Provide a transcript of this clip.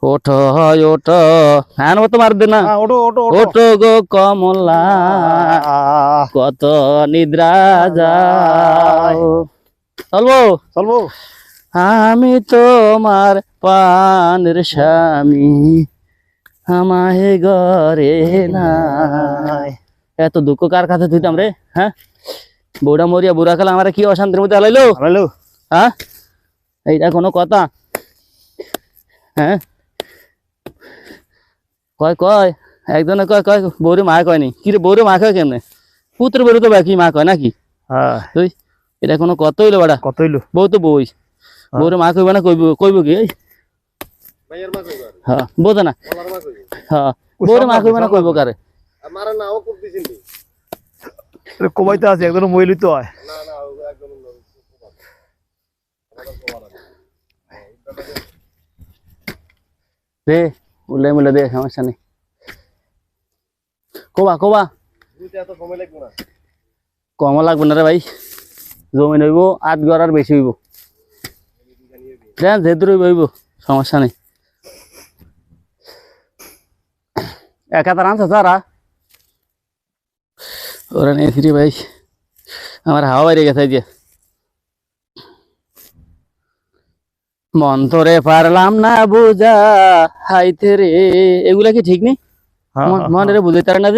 ওঠো ওঠো হ্যাঁ মতো মার দে না। ওঠো ওঠো ওঠো গো কমলা কত নিদ্রা যাও। চলবো চলবো। আমি তোমার পানের স্বামী আমাহে ঘরে নাই। এত দুঃখ কার কাছে ধুইতাম রে। হ্যাঁ বউটা মরিয়া বুড়া খেলা আমার কি অশান্তির মধ্যে হালাইলো। হ্যালো হ্যাঁ এইটা কোনো কথা? হ্যাঁ কয় কয় একজনে কয় কয় বউরে মা কয়নি কি রে বউরে মা কয় কেমনে? পুত্র বউরে তো বাকি মা কয় নাকি? হ্যাঁ তুই এটা কোনো কত হইলো বাড়া? কত হইলো? বউ তো বই বউরে মা কইবা না কইব কইব কি? হ্যাঁ বোঝে না। হ্যাঁ বউরে মা কইবা না কইব কারে? কমাইতে আছে একজন মহিলা তো হয়। দে উল্লে মুলে দে সমস্যা নেই। কবা কবা কম লাগবে না রে ভাই। জমিন হইব 8 ঘর আর বেশি হইব। দেন যেহেতু হইব সমস্যা নেই। এক হাজার আনছে তারা ওরা নিয়ে ফিরি ভাই। আমার হাওয়া বাইরে গেছে যে মন্তরে পারলাম না বুঝা হাইতে রে। এগুলা কি ঠিক নেই? মনে রে বুঝাইতে না।